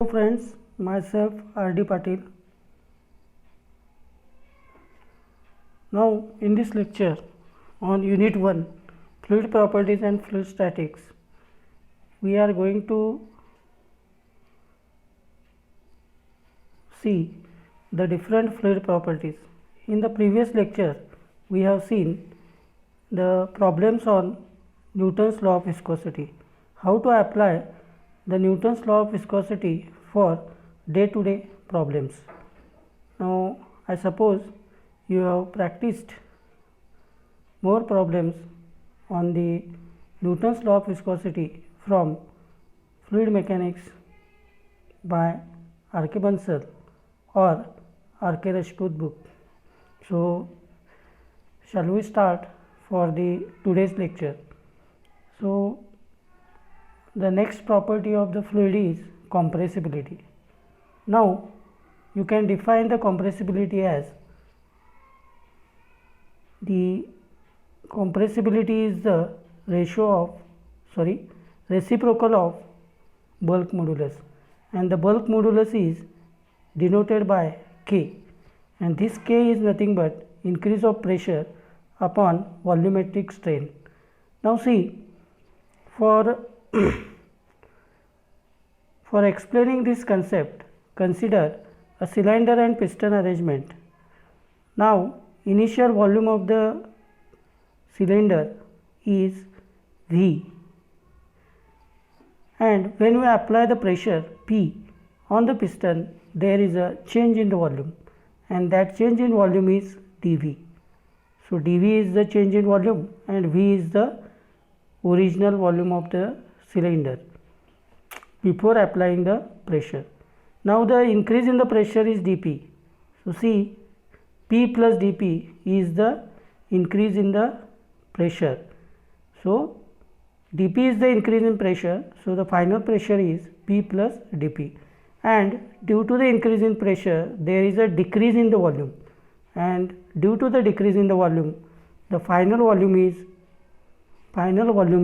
Hello friends, myself R.D. Patil. Now in this lecture on Unit 1 Fluid Properties and Fluid Statics, we are going to see the different fluid properties. In the previous lecture, we have seen the problems on Newton's law of viscosity, how to apply the Newton's law of viscosity for day-to-day problems. Now I suppose you have practiced more problems on the Newton's law of viscosity from fluid mechanics by R.K. Bansal or R.K. Rajput book. So shall we start for the today's lecture? So the next property of the fluid is compressibility. Now you can define the compressibility as the compressibility is the reciprocal of bulk modulus, and the bulk modulus is denoted by K, and this K is nothing but increase of pressure upon volumetric strain. Now see, for explaining this concept, consider a cylinder and piston arrangement. Now initial volume of the cylinder is V, and when we apply the pressure P on the piston, there is a change in the volume, and that change in volume is dV. So dV is the change in volume and V is the original volume of the cylinder before applying the pressure. Now the increase in the pressure is dP. So see, P plus dP is the increase in the pressure. So dP is the increase in pressure, so the final pressure is P plus dP, and due to the increase in pressure there is a decrease in the volume, and due to the decrease in the volume, the final volume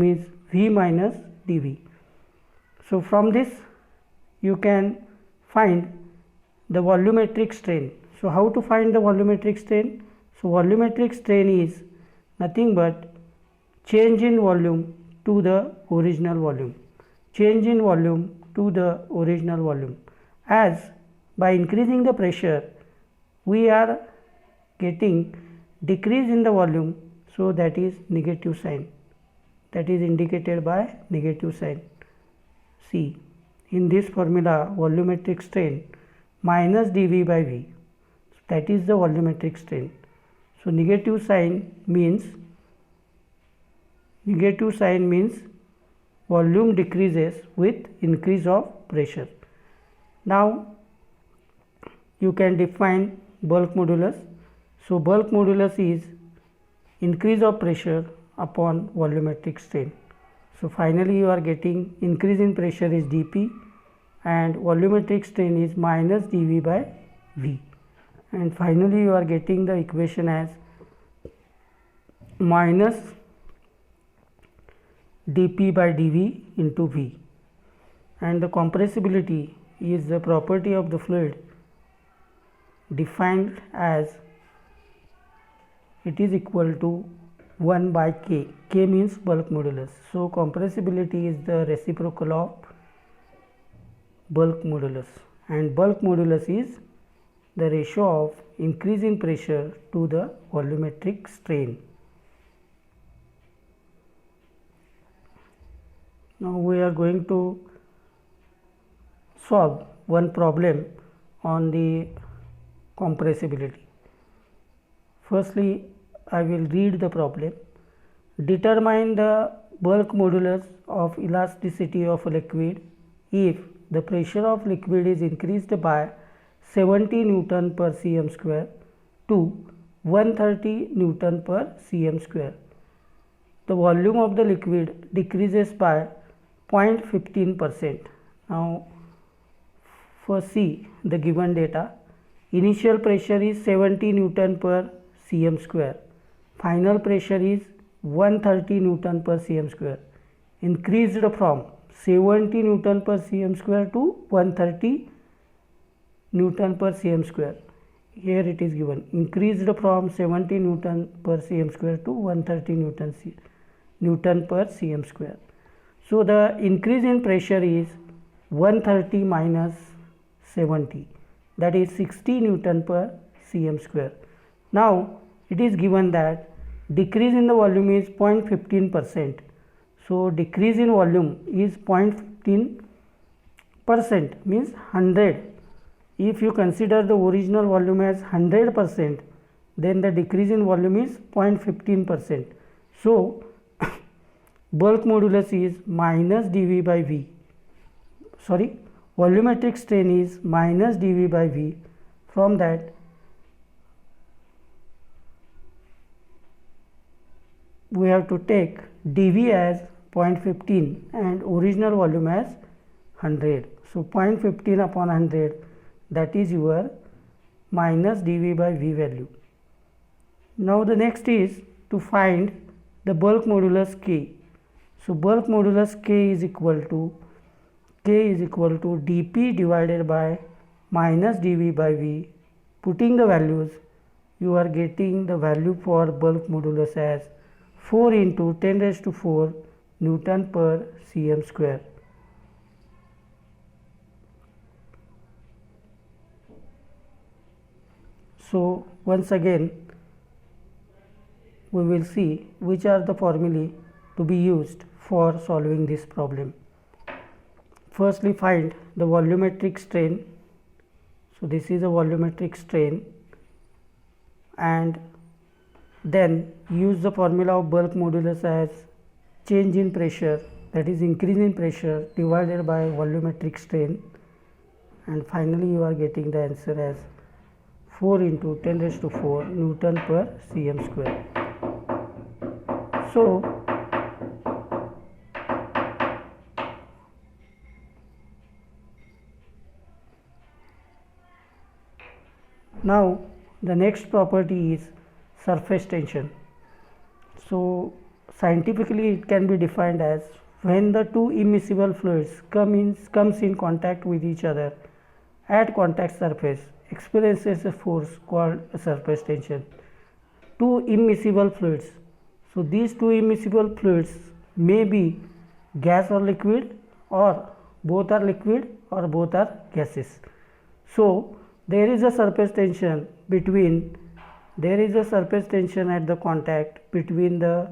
is V minus dV. So from this you can find the volumetric strain. So how to find the volumetric strain? So volumetric strain is nothing but change in volume to the original volume, change in volume to the original volume. As by increasing the pressure we are getting decrease in the volume, so that is negative sign, that is indicated by negative sign. See, in this formula volumetric strain minus dV by V, that is the volumetric strain. So negative sign means volume decreases with increase of pressure. Now you can define bulk modulus. So bulk modulus is increase of pressure upon volumetric strain. So finally you are getting increase in pressure is dP and volumetric strain is minus dV by V, and finally you are getting the equation as minus dP by dV into V. And the compressibility is the property of the fluid defined as it is equal to 1 by K. K means bulk modulus. So compressibility is the reciprocal of bulk modulus, and bulk modulus is the ratio of increase in pressure to the volumetric strain. Now we are going to solve one problem on the compressibility. Firstly, I will read the problem. Determine the bulk modulus of elasticity of a liquid if the pressure of liquid is increased by 70 Newton per cm square to 130 Newton per cm square. The volume of the liquid decreases by 0.15%. Now first see the given data. Initial pressure is 70 Newton per cm square. Final pressure is 130 Newton per cm square, increased from 70 Newton per cm square to 130 Newton per cm square. Here it is given, increased from 70 Newton per cm square to 130 Newton per cm square. So the increase in pressure is 130 minus 70, that is 60 Newton per cm square. Now it is given that decrease in the volume is 0.15%. So decrease in volume is 0.15%, means 100. If you consider the original volume as 100%, then the decrease in volume is 0.15%. So bulk modulus is minus dV by V. Sorry, volumetric strain is minus dV by V. From that, we have to take dV as 0.15 and original volume as 100. So 0.15 upon 100, that is your minus dV by V value. Now the next is to find the bulk modulus K. So bulk modulus K is equal to dP divided by minus dV by V. Putting the values, you are getting the value for bulk modulus as 4 into 10 raised to 4 Newton per cm square. So once again we will see which are the formulae to be used for solving this problem. Firstly, find the volumetric strain. So this is a volumetric strain, and then use the formula of bulk modulus as change in pressure, that is increase in pressure divided by volumetric strain, and finally you are getting the answer as 4 into 10 raised to 4 Newton per cm square. So now the next property is surface tension. So scientifically it can be defined as when the two immiscible fluids comes in contact with each other at contact surface experiences a force called surface tension. Two immiscible fluids. So these two immiscible fluids may be gas or liquid, or both are liquid or both are gases. So there is a surface tension at the contact between the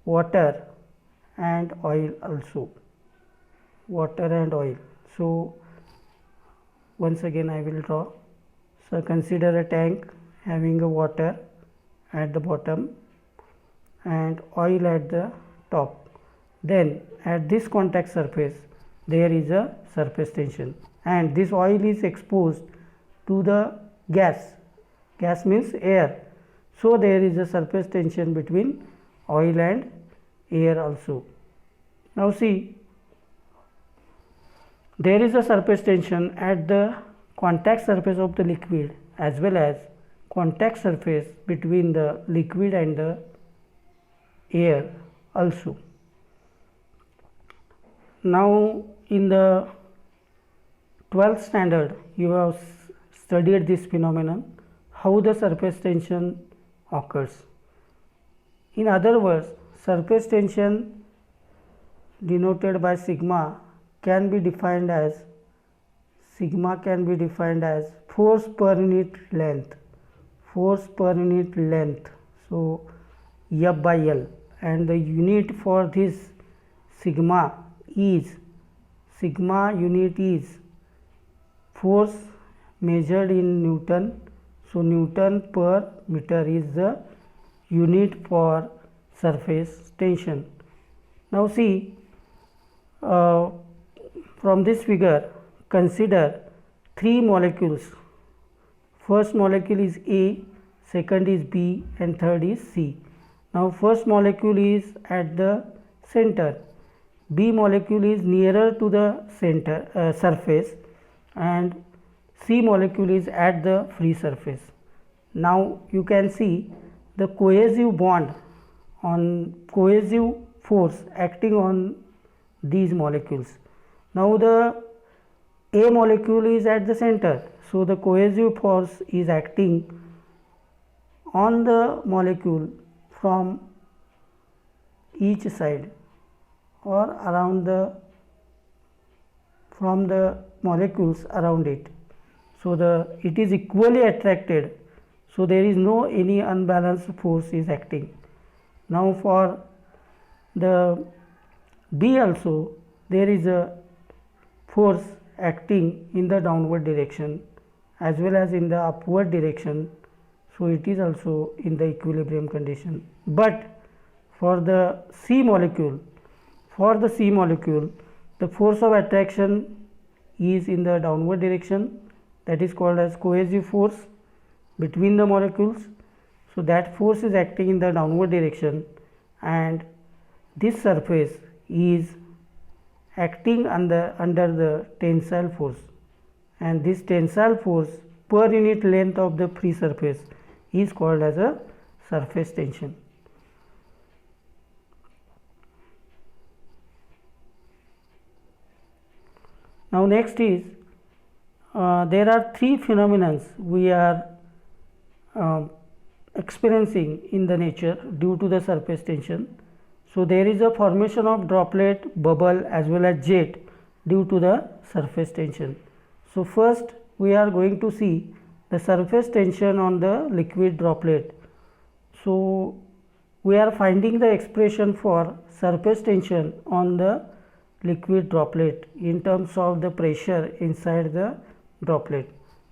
water and oil also. So once again I will draw. So consider a tank having a water at the bottom and oil at the top. Then at this contact surface there is a surface tension, and this oil is exposed to the gas. Gas means air. So there is a surface tension between oil and air also. Now see, there is a surface tension at the contact surface of the liquid as well as contact surface between the liquid and the air also. Now in the 12th standard you have studied this phenomenon, how the surface tension occurs. In other words, surface tension denoted by sigma can be defined as force per unit length. So F by L, and the unit for this sigma unit is force measured in Newton. So Newton per meter is the unit for surface tension. Now see, from this figure consider three molecules. First molecule is A, second is B, and third is C. Now first molecule is at the center, B molecule is nearer to the center surface, and C molecule is at the free surface. Now you can see the cohesive force acting on these molecules. Now the A molecule is at the center, so the cohesive force is acting on the molecule from each side or around from the molecules around it. So it is equally attracted, so there is no any unbalanced force is acting. Now for the B also there is a force acting in the downward direction as well as in the upward direction, so it is also in the equilibrium condition. But for the C molecule, the force of attraction is in the downward direction, that is called as cohesive force between the molecules. So that force is acting in the downward direction, and this surface is acting under the tensile force, and this tensile force per unit length of the free surface is called as a surface tension. Now next is there are three phenomena we are experiencing in the nature due to the surface tension. So there is a formation of droplet, bubble as well as jet due to the surface tension. So first we are going to see the surface tension on the liquid droplet. So we are finding the expression for surface tension on the liquid droplet in terms of the pressure inside the droplet.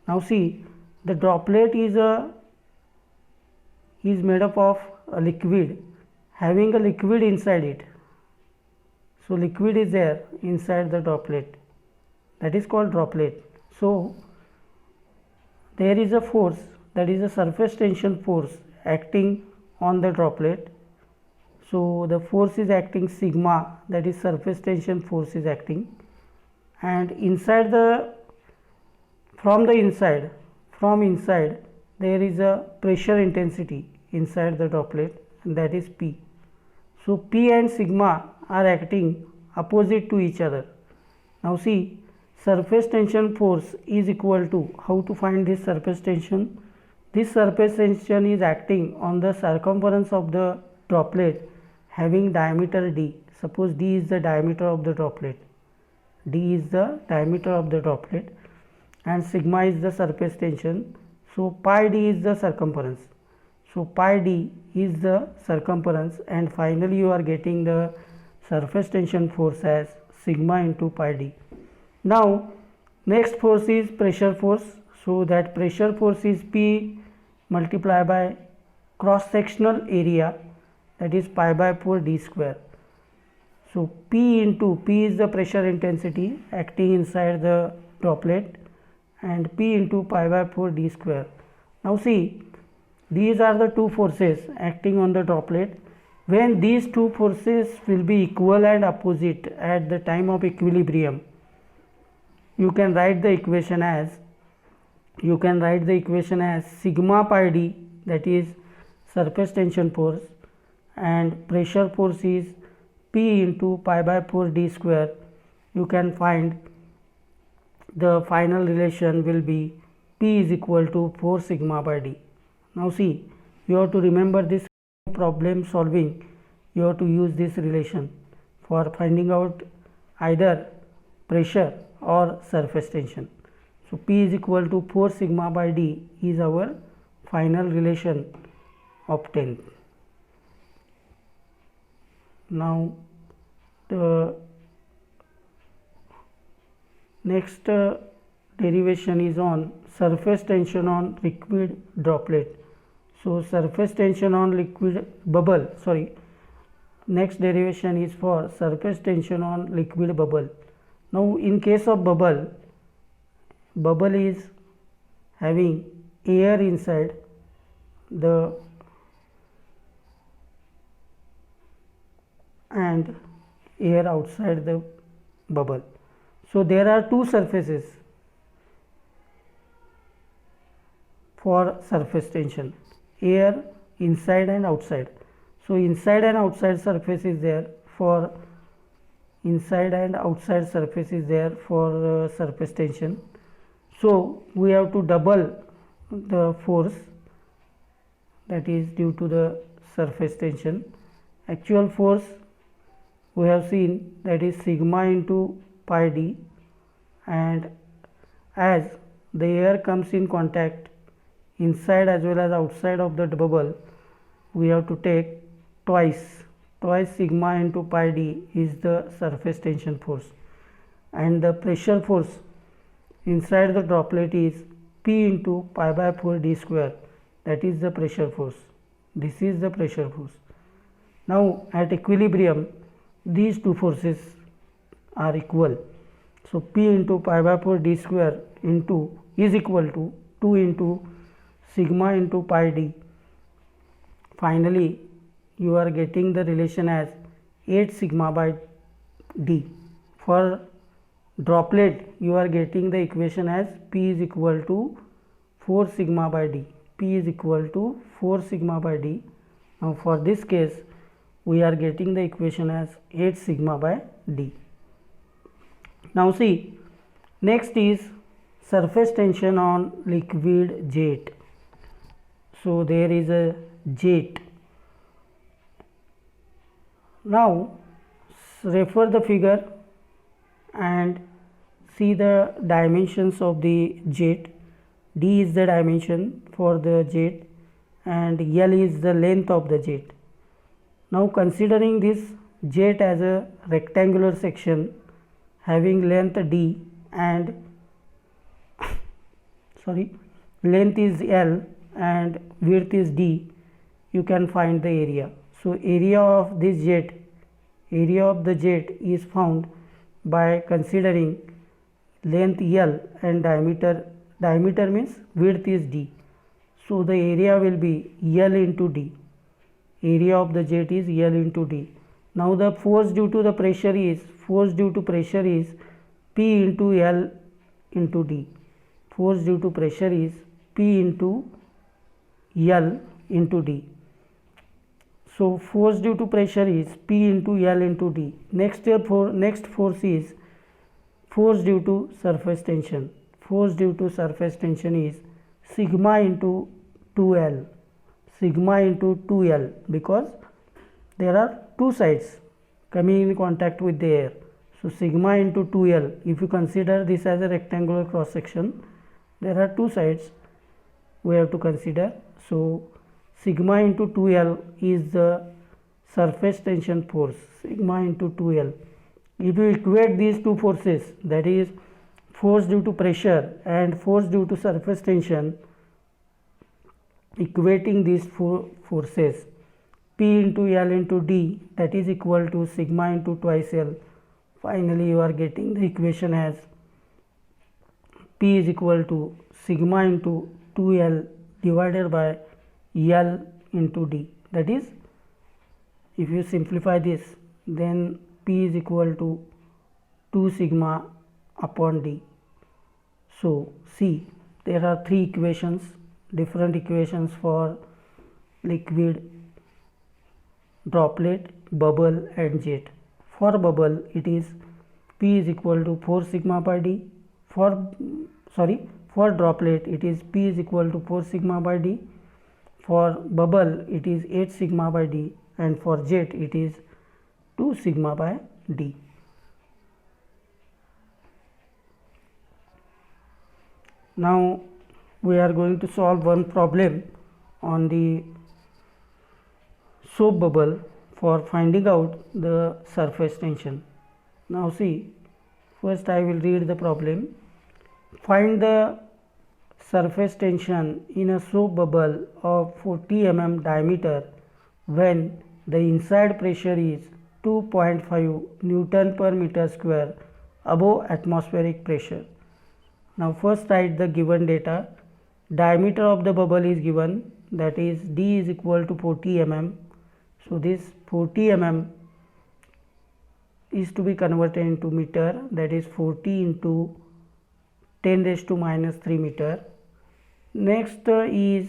Now see, the droplet is made up of a liquid having a liquid inside it. So liquid is there inside the droplet, that is called droplet. So there is a force, that is a surface tension force acting on the droplet. So the force is acting sigma, that is surface tension force is acting, and inside from inside there is a pressure intensity inside the droplet, and that is P. So P and sigma are acting opposite to each other. Now see, surface tension force is equal to, how to find this surface tension? This surface tension is acting on the circumference of the droplet having diameter d. Suppose d is the diameter of the droplet, and sigma is the surface tension. So pi d is the circumference. So pi d is the circumference, and finally you are getting the surface tension force as sigma into pi d. Now next force is pressure force. So that pressure force is P multiplied by cross sectional area, that is pi by 4 d square. So P is the pressure intensity acting inside the droplet, and P into pi by 4 d square. Now see, these are the two forces acting on the droplet. When these two forces will be equal and opposite at the time of equilibrium, you can write the equation as sigma pi d, that is surface tension force, and pressure force is P into pi by 4 d square. You can find the final relation will be P is equal to 4 sigma by d. Now see, you have to remember this problem solving, you have to use this relation for finding out either pressure or surface tension. So P is equal to 4 sigma by d is our final relation obtained. Now the next derivation is on surface tension on liquid droplet. So surface tension on liquid bubble, next derivation is for surface tension on liquid bubble. Now in case of bubble is having air inside the and air outside the bubble. So there are two surfaces for surface tension, air inside and outside. So inside and outside surface is there. For inside and outside surface is there for surface tension. So we have to double the force that is due to the surface tension. Actual force we have seen, that is sigma into pi d, and as the air comes in contact inside as well as outside of the bubble, we have to take twice sigma into pi d is the surface tension force, and the pressure force inside the droplet is P into pi by 4 d square, that is the pressure force. This is the pressure force. Now at equilibrium these two forces are equal. So P into pi by 4 d square into is equal to 2 into sigma into pi d. Finally you are getting the relation as 8 sigma by d. For droplet you are getting the equation as P is equal to 4 sigma by d. P is equal to 4 sigma by d. Now for this case we are getting the equation as 8 sigma by d. Now see, next is surface tension on liquid jet. So there is a jet. Now refer the figure and see the dimensions of the jet. D is the dimension for the jet and L is the length of the jet. Now considering this jet as a rectangular section having length d and length is L and width is d, you can find the area. So area of this jet, area of the jet is found by considering length L and diameter means width is d. So the area will be L into d. Area of the jet is L into d. Now the force due to pressure is P into L into d. Force due to pressure is P into L into d. So force due to pressure is P into L into d. Next force is force due to surface tension. Force due to surface tension is sigma into 2L. Sigma into 2L, because there are two sides coming in contact with the air. So sigma into 2L, if you consider this as a rectangular cross section, there are two sides we have to consider. So sigma into 2L is the surface tension force, sigma into 2L. If you equate these two forces, that is force due to pressure and force due to surface tension, equating these forces, P into L into d, that is equal to sigma into twice L. Finally you are getting the equation as P is equal to sigma into 2L divided by L into d. That is, if you simplify this, then P is equal to 2 sigma upon d. So see, there are three equations, different equations for liquid, droplet, bubble and jet. For bubble it is P is equal to 4 sigma by d. For droplet it is P is equal to 4 sigma by d. For bubble it is 8 sigma by d, and for jet it is 2 sigma by d. Now we are going to solve one problem on the soap bubble for finding out the surface tension. Now see, first I will read the problem. Find the surface tension in a soap bubble of 40 mm diameter when the inside pressure is 2.5 Newton per meter square above atmospheric pressure. Now first write the given data. Diameter of the bubble is given, that is d is equal to 40 mm. So this 40 mm is to be converted into meter, that is 40 into 10 raised to minus 3 meter. Next is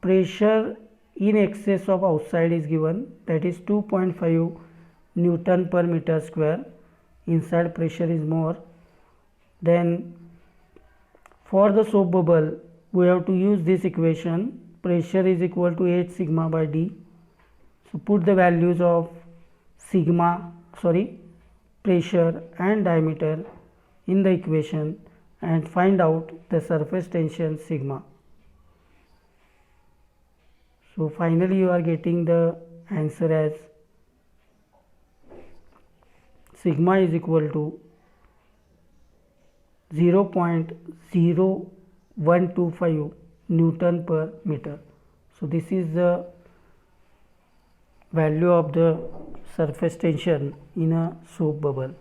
pressure in excess of outside is given, that is 2.5 Newton per meter square. inside pressure is more. Then for the soap bubble we have to use this equation, pressure is equal to H sigma by D. So put the values of pressure and diameter in the equation and find out the surface tension sigma. So finally you are getting the answer as sigma is equal to 0.0125 Newton per meter. So this is the value of the surface tension in a soap bubble.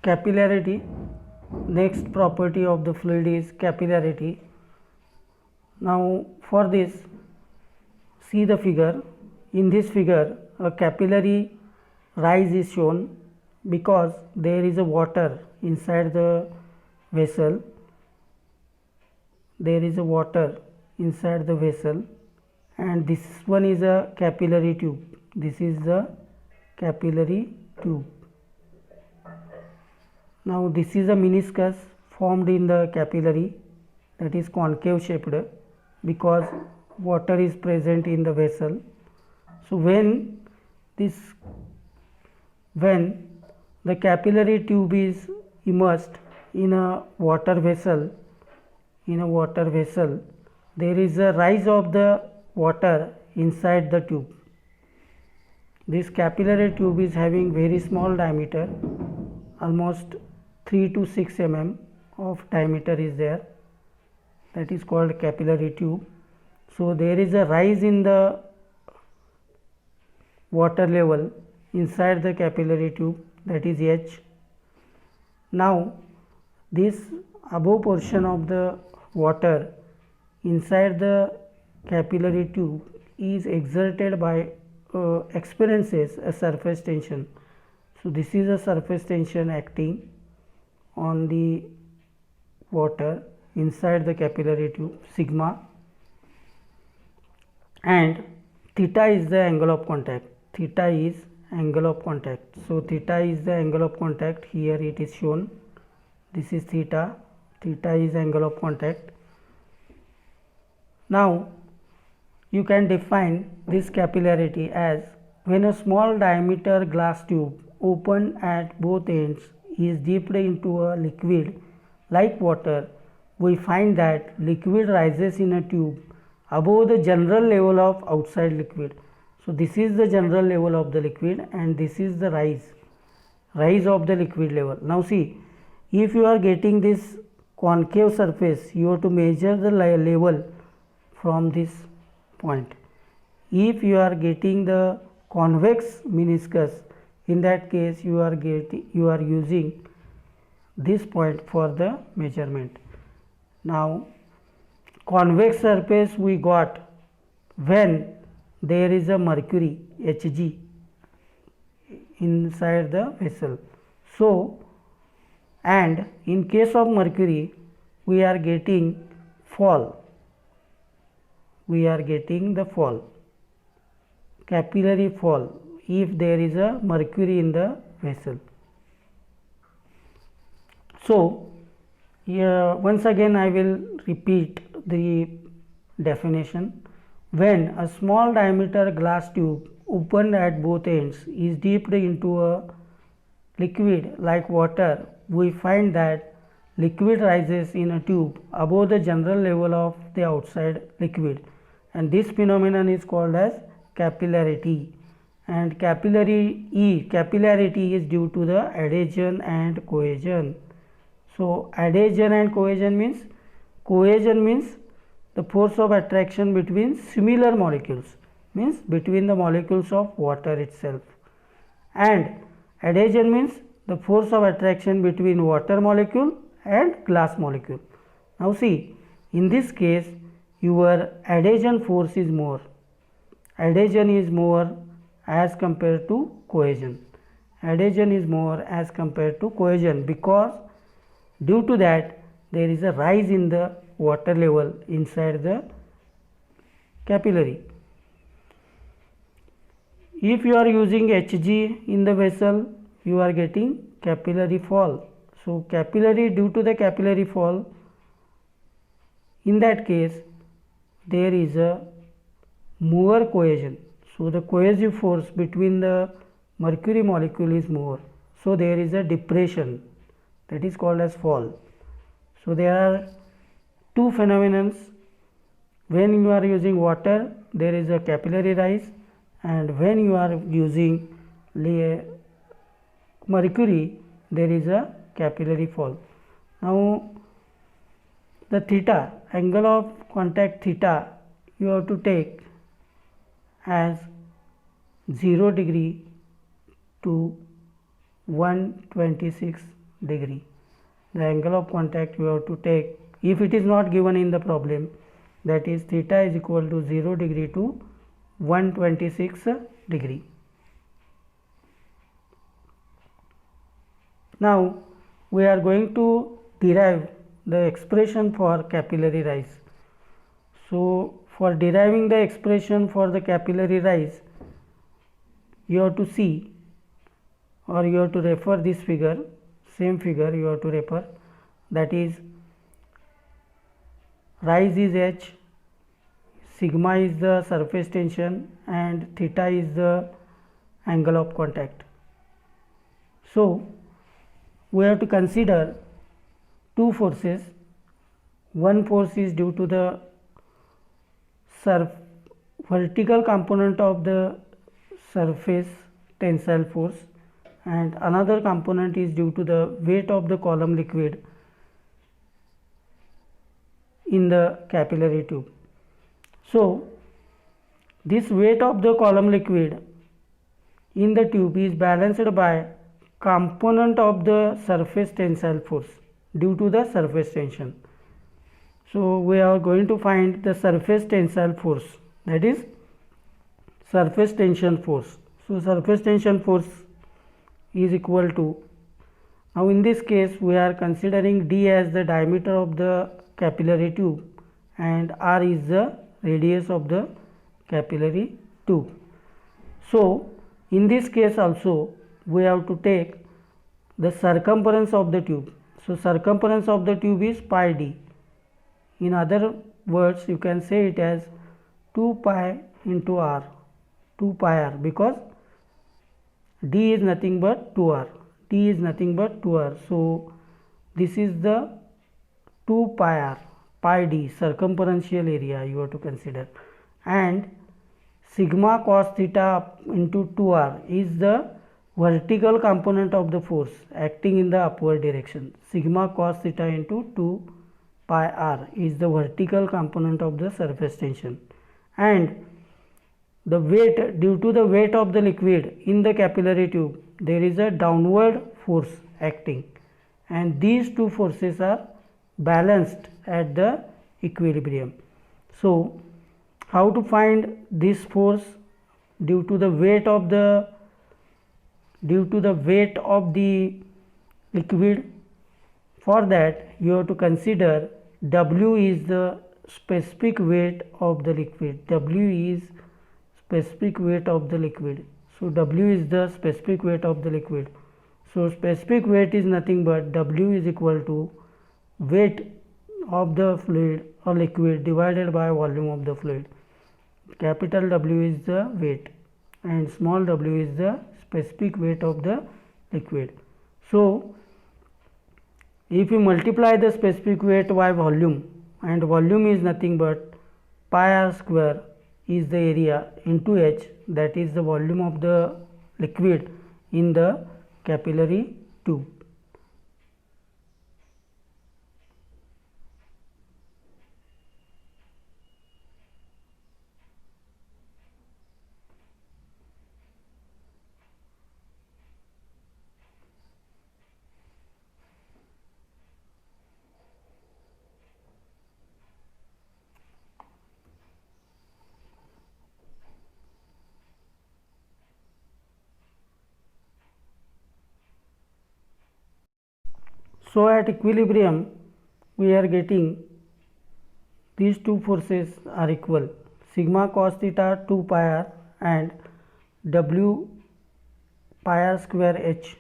Capillarity. Next property of the fluid is capillarity. Now for this, see the figure. In this figure a capillary rise is shown because there is a water inside the vessel. There is a water inside the vessel and this one is a capillary tube. This is the capillary tube. Now this is a meniscus formed in the capillary, that is concave shaped because water is present in the vessel. So when the capillary tube is immersed in a water vessel, there is a rise of the water inside the tube. This capillary tube is having very small diameter, almost 3 to 6 mm of diameter is there, that is called capillary tube. So there is a rise in the water level inside the capillary tube, that is H. Now this above portion of the water inside the capillary tube is exerted by experiences a surface tension. So this is a surface tension acting on the water inside the capillary tube, sigma, and theta is the angle of contact. Theta is angle of contact. So theta is the angle of contact. Here it is shown. This is theta. Theta is angle of contact. Now you can define this capillarity as when a small diameter glass tube open at both ends is dipped into a liquid like water, we find that liquid rises in a tube above the general level of outside liquid. So this is the general level of the liquid and this is the rise of the liquid level. Now see, if you are getting this concave surface, you have to measure the level from this point. If you are getting the convex meniscus, in that case you are using this point for the measurement. Now convex surface we got when there is a mercury Hg inside the vessel. So and in case of mercury we are getting fall, capillary fall if there is a mercury in the vessel. So here once again I will repeat the definition. When a small diameter glass tube opened at both ends is dipped into a liquid like water, we find that liquid rises in a tube above the general level of the outside liquid, and this phenomenon is called as capillarity. And capillarity is due to the adhesion and cohesion. So adhesion and cohesion means the force of attraction between similar molecules, means between the molecules of water itself, and adhesion means the force of attraction between water molecule and glass molecule. Now see, in this case your adhesion force is more. Adhesion is more as compared to cohesion. Adhesion is more as compared to cohesion because due to that there is a rise in the water level inside the capillary. If you are using Hg in the vessel, you are getting capillary fall. So capillary, due to the capillary fall, in that case there is a mover cohesion. So the cohesive force between the mercury molecule is more. So there is a depression, that is called as fall. So there are two phenomena. When you are using water, there is a capillary rise, and when you are using mercury, there is a capillary fall. Now the theta, angle of contact theta, you have to take as 0 degree to 126 degree. The angle of contact you have to take, if it is not given in the problem, that is theta is equal to 0 degree to 126 degree. Now we are going to derive the expression for capillary rise. So for deriving the expression for the capillary rise, you have to see, or you have to refer this figure, same figure you have to refer, that is rise is h, sigma is the surface tension, and theta is the angle of contact. So we have to consider two forces. One force is due to the vertical component of the surface tensile force, and another component is due to the weight of the column liquid in the capillary tube. So this weight of the column liquid in the tube is balanced by component of the surface tensile force due to the surface tension. So we are going to find the surface tensile force, that is surface tension force. So surface tension force is equal to, now in this case we are considering d as the diameter of the capillary tube and r is the radius of the capillary tube. So in this case also we have to take the circumference of the tube. So circumference of the tube is pi d. In other words, you can say it as 2 pi into r, 2 pi r, because d is nothing but 2r, d is nothing but 2r. So this is the 2 pi r, pi d, circumferential area you have to consider, and sigma cos theta into 2r is the vertical component of the force acting in the upward direction. Sigma cos theta into 2 pi r is the vertical component of the surface tension, and the weight, due to the weight of the liquid in the capillary tube, there is a downward force acting, and these two forces are balanced at the equilibrium. So how to find this force due to the weight of the liquid? For that you have to consider W is the specific weight of the liquid. W is specific weight of the liquid. So W is the specific weight of the liquid. So specific weight is nothing but W is equal to weight of the fluid or liquid divided by volume of the fluid. Capital W is the weight and small w is the specific weight of the liquid. So if you multiply the specific weight by volume, and volume is nothing but pi r square is the area into h, that is the volume of the liquid in the capillary tube. So at equilibrium we are getting these two forces are equal, sigma cos theta 2 pi r and W pi r square h.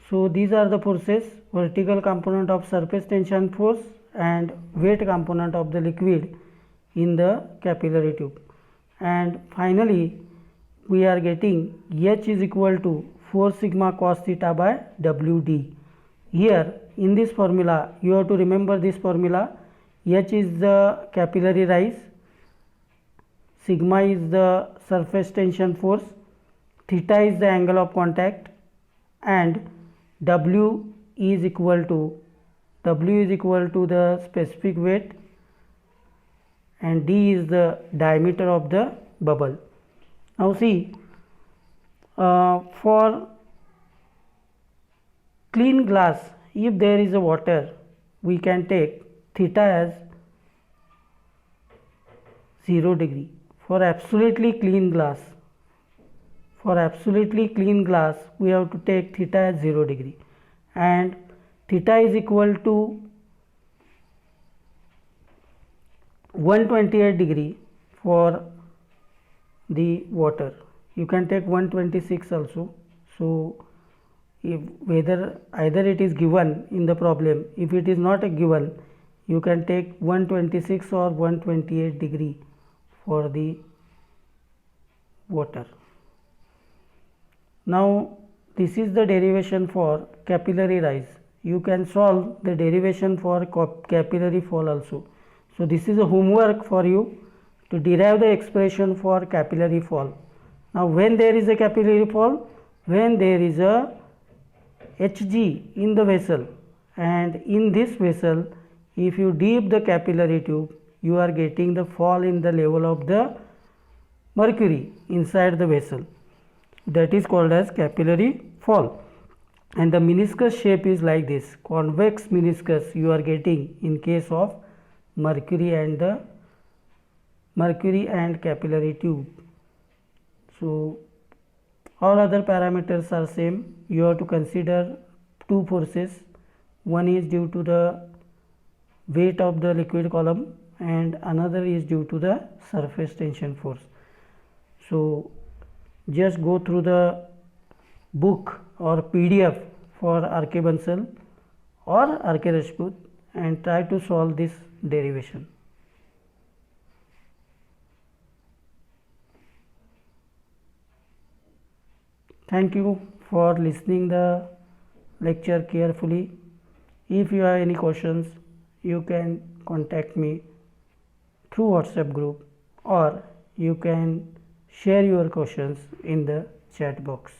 So these are the forces: vertical component of surface tension force and weight component of the liquid in the capillary tube. And finally we are getting H is equal to 4 sigma cos theta by WD. Here in this formula you have to remember this formula. H is the capillary rise, sigma is the surface tension force, theta is the angle of contact, and W is equal to the specific weight, and D is the diameter of the bubble. Now see, for clean glass, if there is a water, we can take theta as 0 degree. For absolutely clean glass, we have to take theta as 0 degree, and theta is equal to 128 degree for the water. You can take 126 also. So if either it is given in the problem, if it is not a given, you can take 126 or 128 degree for the water. Now this is the derivation for capillary rise. You can solve the derivation for capillary fall also. So this is a homework for you to derive the expression for capillary fall. Now when there is a capillary fall, when there is a Hg in the vessel, and in this vessel if you dip the capillary tube, you are getting the fall in the level of the mercury inside the vessel. That is called as capillary fall. And the meniscus shape is like this, convex meniscus you are getting in case of mercury and capillary tube. So all other parameters are same. You have to consider two forces. One is due to the weight of the liquid column and another is due to the surface tension force. So just go through the book or PDF for R.K. Bansal or R.K. Rajput and try to solve this derivation. Thank you for listening the lecture carefully. If you have any questions, you can contact me through WhatsApp group or you can share your questions in the chat box.